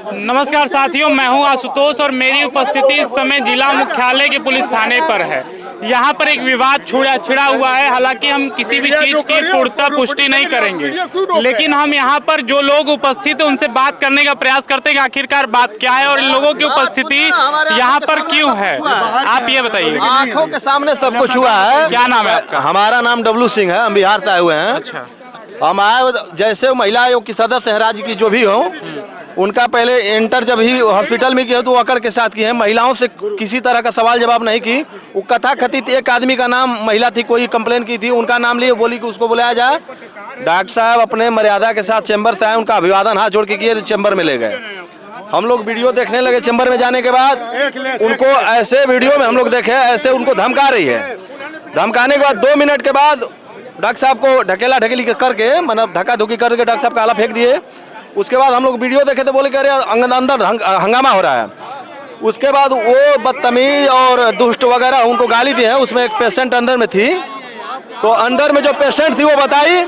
नमस्कार साथियों, मैं हूं आशुतोष और मेरी उपस्थिति इस समय जिला मुख्यालय के पुलिस थाने पर है। यहां पर एक विवाद छिड़ा हुआ है। हालांकि हम किसी भी चीज की पूर्णतः पुष्टि नहीं करेंगे, लेकिन हम यहां पर जो लोग उपस्थित हैं उनसे बात करने का प्रयास करते हैं कि आखिरकार बात क्या है और इन लोगों की उपस्थिति यहां पर क्यों है। आप ये बताइए। आंखों के सामने सब कुछ हुआ है। क्या नाम है आपका? हमारा नाम डब्लू सिंह है, हम बिहार से आए हुए हैं। अच्छा, हम आए जैसे महिला आयोग की सदस्य हैं, राज्य की जो भी हो, उनका पहले एंटर जब ही हॉस्पिटल में किया तो अकड़ के साथ किए हैं। महिलाओं से किसी तरह का सवाल जवाब नहीं की। वो कथा कथित एक आदमी का नाम महिला थी, कोई कंप्लेन की थी, उनका नाम लिए, बोली कि उसको बुलाया जाए। डॉक्टर साहब अपने मर्यादा के साथ चैम्बर से आए, उनका अभिवादन हाथ जोड़ के किए, चैम्बर में ले गए। हम लोग वीडियो देखने लगे। चैम्बर में जाने के बाद उनको ऐसे वीडियो में हम लोग देखे, ऐसे उनको धमका रही है। धमकाने के बाद 2 मिनट के बाद डॉक्टर साहब को ढकेला ढकेली करके, मतलब धक्का धुकी करके डॉक्टर साहब का आला फेंक दिए। उसके बाद हम लोग वीडियो देखे तो बोले कि अरे अंदर हंगामा हो रहा है। उसके बाद वो बदतमीज और दुष्ट वगैरह उनको गाली दी है। उसमें एक पेशेंट अंदर में थी, तो अंदर में जो पेशेंट थी वो बताई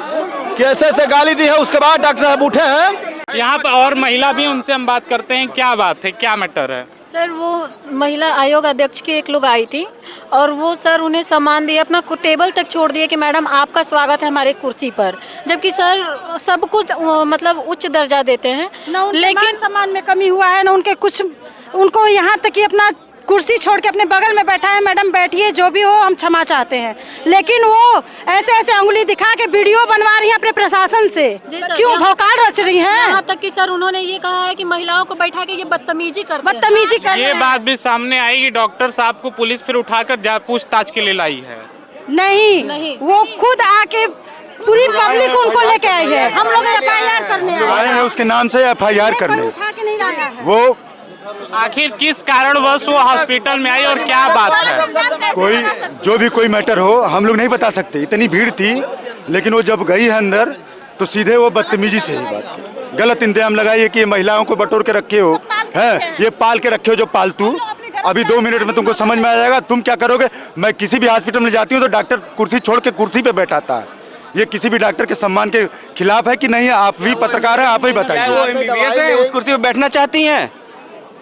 कि ऐसे ऐसे गाली दी है। उसके बाद डॉक्टर साहब उठे हैं। यहाँ पर और महिला भी, उनसे हम बात करते हैं। क्या बात है, क्या मैटर है? सर, वो महिला आयोग अध्यक्ष की एक लोग आई थी और वो सर उन्हें सामान दिए, अपना टेबल तक छोड़ दिए कि मैडम आपका स्वागत है हमारे कुर्सी पर। जबकि सर सब कुछ मतलब उच्च दर्जा देते हैं, लेकिन सामान में कमी हुआ है ना उनके कुछ। उनको यहाँ तक कि अपना कुर्सी छोड़ के अपने बगल में बैठा है, मैडम बैठिए, जो भी हो हम क्षमा चाहते हैं। लेकिन वो ऐसे ऐसे अंगुली दिखा के वीडियो बनवा रही है अपने प्रशासन से। क्यों भौकाल रच रही हैं? यहाँ तक कि सर उन्होंने ये कहा है कि महिलाओं को बैठा के ये बदतमीजी कर ये बात भी सामने आई कि डॉक्टर साहब को पुलिस फिर उठाकर पूछताछ के लिए लाई है। नहीं, वो खुद आके पूरी पब्लिक उनको लेके आई है। हम लोग FIR करने आए हैं, उसके नाम से FIR करने। उठा के नहीं लाया है। वो आखिर किस कारणवश वो हॉस्पिटल में आई और क्या बात है? कोई जो भी कोई मैटर हो हम लोग नहीं बता सकते। इतनी भीड़ थी, लेकिन वो जब गई है अंदर तो सीधे वो बदतमीजी से ही बात की। गलत इंतजाम लगाइए कि ये महिलाओं को बटोर के रखे हो, है ये पाल के रखे हो जो पालतू। अभी 2 मिनट में तुमको समझ में आ जाएगा। तुम क्या करोगे? मैं किसी भी हॉस्पिटल में जाती हूँ तो डॉक्टर कुर्सी छोड़ के कुर्सी पे बैठाता है। ये किसी भी डॉक्टर के सम्मान के खिलाफ है कि नहीं? आप भी पत्रकार हैं, आप ही बताइए। वो MBBS है, उस कुर्सी पे बैठना चाहती हैं?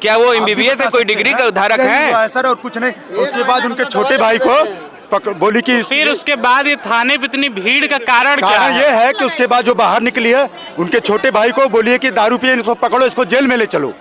क्या वो MBBS है, कोई डिग्री का धारक है? सर और कुछ नहीं। उसके बाद उनके छोटे भाई को बोली कि फिर उसके बाद ये थाने पे इतनी भीड़ का कारण क्या है? ये है कि उसके बाद जो बाहर निकली है, उनके छोटे भाई को बोलिए कि दारू पिए, इसको पकड़ो, इसको जेल में ले चलो।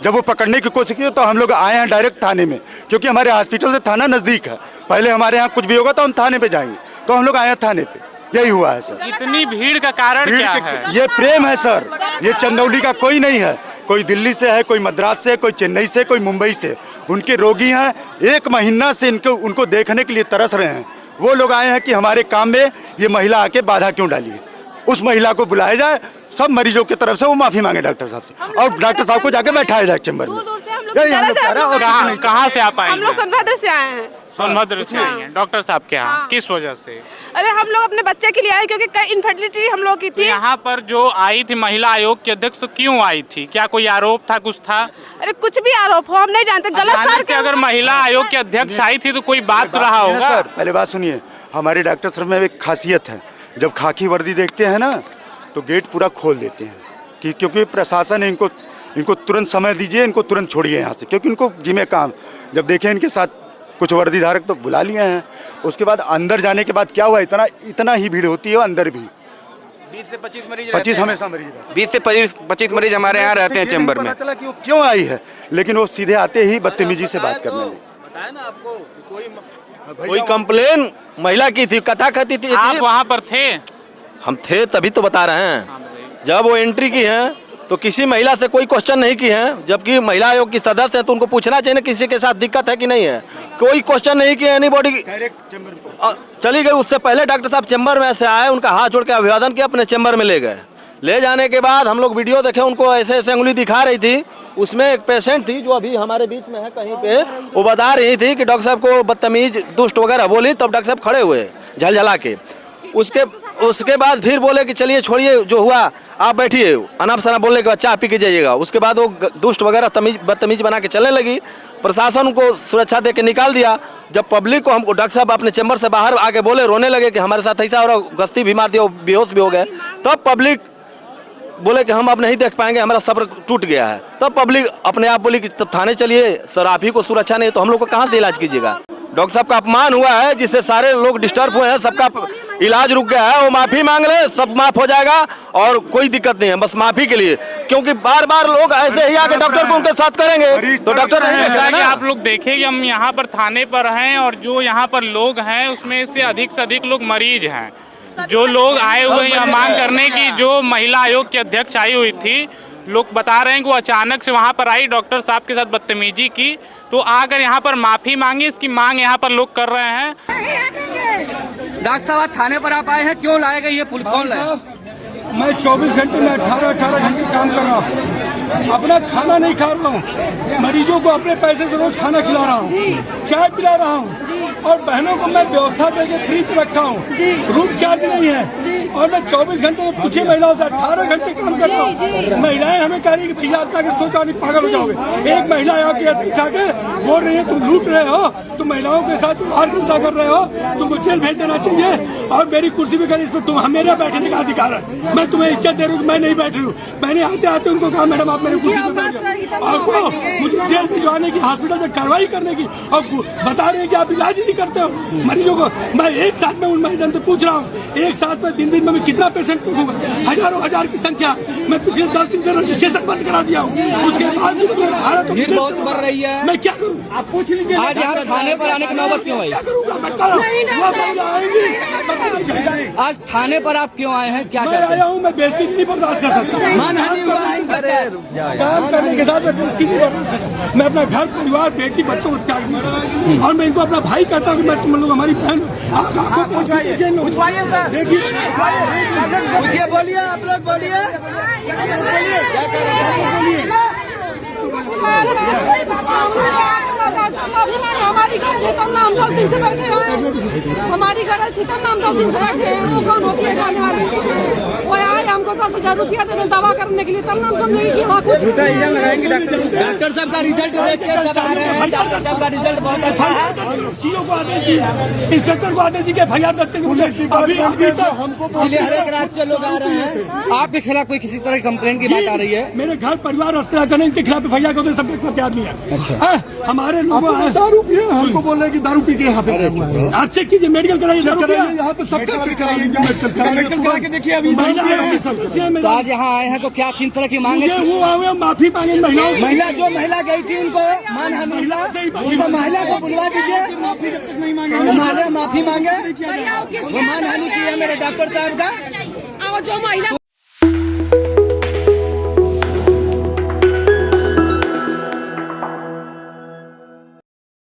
जब वो पकड़ने की कोशिश की तो हम लोग आए हैं डायरेक्ट थाने में, क्योंकि हमारे हॉस्पिटल से थाना नजदीक है। पहले हमारे यहाँ कुछ भी होगा तो हम थाने पे जाएंगे, तो हम लोग आए हैं थाने पे। यही हुआ है सर। इतनी भीड़ का कारण क्या है? ये प्रेम है सर। ये चंदौली का कोई नहीं है, कोई दिल्ली से है, कोई मद्रास से, कोई चेन्नई से, कोई मुंबई से। उनके रोगी हैं, 1 महीना से उनको देखने के लिए तरस रहे हैं। वो लोग आए हैं कि हमारे काम में ये महिला आके बाधा क्यों डाली। उस महिला को बुलाया जाए, सब मरीजों की तरफ से वो माफी मांगे डॉक्टर साहब से, और डॉक्टर साहब को जाके बैठाया जाए चैम्बर में। कहाँ से आप आए? हम लोग सोनभद्र से आए हैं। सोनभद्र से आई हैं। डॉक्टर साहब क्या? किस वजह से? अरे हम लोग अपने बच्चे के लिए आए क्योंकि इनफर्टिलिटी हम लोग की थी। यहाँ पर जो आई थी महिला आयोग की अध्यक्ष, तो क्यों आई थी? क्या कोई आरोप था, कुछ था? अरे कुछ भी आरोप हो, हम नहीं जानते। गलत सर के अगर महिला आयोग के अध्यक्ष आई थी तो कोई बात तो रहा होगा। सर पहले बात सुनिए, हमारे डॉक्टर सर में एक खासियत है, जब खाकी वर्दी देखते हैं ना तो गेट पूरा खोल देते हैं कि क्योंकि प्रशासन है, इनको तुरंत समय दीजिए, इनको तुरंत छोड़िए यहाँ से, क्योंकि इनको जिम्मे काम। जब देखें इनके साथ कुछ वर्दी धारक तो बुला लिए हैं। उसके बाद अंदर जाने के बाद क्या हुआ, इतना ही भीड़ होती है अंदर भी। 20 से 25 मरीज 25 हमेशा मरीज 20 से 25 मरीज हमारे यहाँ रहते हैं चैम्बर में। चला कि वो क्यों आई है, लेकिन वो सीधे आते ही बदतमीजी से बात करने लगे। बताया ना आपको, कोई कंप्लेन महिला की थी, कथा कथित थी। आप वहाँ पर थे? हम थे तभी तो बता रहे हैं। जब वो एंट्री की है तो किसी महिला से कोई क्वेश्चन नहीं की है, जबकि महिला आयोग की सदस्य है तो उनको पूछना चाहिए ना किसी के साथ दिक्कत है कि नहीं है। कोई क्वेश्चन नहीं किया एनीबॉडी। चली गई। उससे पहले डॉक्टर साहब चैम्बर में से आए, उनका हाथ जोड़ के अभिवादन किया, अपने चैम्बर में ले गए। ले जाने के बाद हम लोग वीडियो देखे, उनको ऐसे ऐसे उंगली दिखा रही थी। उसमें एक पेशेंट थी जो अभी हमारे बीच में है कहीं पे, वो बता रही थी कि डॉक्टर साहब को बदतमीज दुष्ट वगैरह बोली, तब डॉक्टर साहब खड़े हुए झलझला के। उसके बाद फिर बोले कि चलिए छोड़िए, जो हुआ आप बैठिए। अनाप शनाप बोलने के बाद चाय पी के जाइएगा। उसके बाद वो दुष्ट वगैरह बदतमीज बना के चलने लगी। प्रशासन को सुरक्षा दे के निकाल दिया। जब पब्लिक को हमको डॉक्टर साहब अपने चैम्बर से बाहर आके बोले, रोने लगे कि हमारे साथ ऐसा हो रहा, गस्ती भी मार दिया, बेहोश भी हो गए। तब पब्लिक बोले कि हम अब नहीं देख पाएंगे, हमारा सब्र टूट गया है। तब पब्लिक अपने आप बोली कि तब थाने चलिए सर, आप ही को सुरक्षा नहीं तो हम लोग को कहाँ से इलाज कीजिएगा। डॉक्टर साहब का अपमान हुआ है जिससे सारे लोग डिस्टर्ब हुए हैं, सबका इलाज रुक गया है। वो माफी मांग ले, सब माफ हो जाएगा और कोई दिक्कत नहीं है, बस माफी के लिए, क्योंकि बार बार लोग ऐसे ही आके डॉक्टर को उनके साथ करेंगे तो डॉक्टर नहीं जैसा देखेगा कि ना। आप लोग देखें कि हम यहाँ पर थाने पर हैं और जो यहाँ पर लोग हैं उसमें से अधिक लोग मरीज हैं। जो लोग आए हुए हैं मांग करने की, जो महिला आयोग की अध्यक्ष आई हुई थी, लोग बता रहे हैं कि वो अचानक से वहाँ पर आई, डॉक्टर साहब के साथ बदतमीजी की, तो आकर यहाँ पर माफी मांगी। इसकी मांग यहाँ पर लोग कर रहे हैं। डॉक्टर साहब थाने पर आप आए हैं, क्यों लाए गए ये पुल, कौन लाया? मैं 24 घंटे में 18 घंटे काम कर रहा हूँ, अपना खाना नहीं खा रहा हूँ, मरीजों को अपने पैसे से रोज खाना खिला रहा हूँ, चाय पिला रहा हूँ और बहनों को मैं व्यवस्था देके फ्री पे रखा हूँ, रूम चार्ज नहीं है। और मैं 24 घंटे में पूछे महिलाओं से 18 घंटे काम कर रहा हूँ। महिलाएं हमें कह रही कि भैया आप जाके सोचा नहीं, पागल हो जाओगे। एक महिला आपकी अध्यक्ष आके बोल रही है तुम लूट रहे हो, तुम महिलाओं के साथ हारगुस्सा कर रहे हो, तुमको जेल भेज देना चाहिए। और मेरी कुर्सी पे कहीं इस पर तुम मेरे बैठने का अधिकार है, मैं तुम्हें इज्जत दे रही हूँ, मैं नहीं बैठ रही हूँ। मैंने आते आते उनको कहा मैडम आप मेरे कुर्सी पे बैठ गए, और मुझे जेल भिजवाने की, हॉस्पिटल में कार्रवाई करने की, और बता रहे हैं कि आप इलाज नहीं करते हो मरीजों को। मैं एक साथ में उन मरीजों से पूछ रहा हूँ, एक साथ में दिन में मैं कितना पेशेंट देखूंगा, हजारों हजार की संख्या। मैं पिछले 10 दिन से रजिस्ट्रेशन बंद करा दिया हूँ, उसके बाद भीड़ बहुत बढ़ रही है, मैं क्या करूँ आप पूछ लीजिए। आज यहाँ थाने पर आने की नौबत क्यों आई? क्या करूँगा मैं, आज थाने पर आप क्यों आए हैं, क्या मैं कहते आया हैं? हूँ, मैं बेइज्जती नहीं बर्दाश्त कर सकता, काम करने के साथ मैं बेइज्जती नहीं बर्दाश्त कर सकता। मैं अपना घर परिवार बेटी बच्चों को त्याग दिया और मैं इनको अपना भाई कहता हूँ कि मैं तुम लोग हमारी बहन पूछिए, बोलिए आप लोग, बोलिए क्या कर रहे हैं, बोलिए। हमारी घर थी तब नाम गलती से बैठे हैं, हमारी घर थी तब नाम गलती से बैठे हैं। वो कौन होती है खाने वाली? वो आए हमको 10,000 रुपया देने दवा करने के लिए, तब नाम समझेगी कि हाँ कुछ लगाएंगे। डॉक्टर साहब का रिजल्ट देख के सब आ रहे हैं, डॉक्टर साहब का रिजल्ट बहुत अच्छा है। सीओ को आदेश दिए, इंस्पेक्टर को आदेश दिए कि FIR दर्ज करके हमको, इसलिए हर एक राज्य से लोग आ रहे हैं। आपके खिलाफ कोई किसी तरह की कंप्लेंट की बात आ रही है? मेरे घर परिवार हत्या करने के खिलाफ FIR को सब एक आदमी है। हमारे लोग दारू पिए, हमको बोल रहे हैं कि दारू पी के यहाँ पे आप चेक कीजिए, मेडिकल कराइए, दारू पिए यहाँ पे सबका चेक कराइए, मेडिकल करा के देखिए। अभी सदस्य है तो आज यहाँ आए हैं तो क्या किन तरह की मांग है? वो आए माफी मांगे महिलाओं, महिला गई थी उनको उनको महिला को बुलवा दीजिए, माफी मांगे, मानहानि की है मेरे डॉक्टर साहब का। जो महिला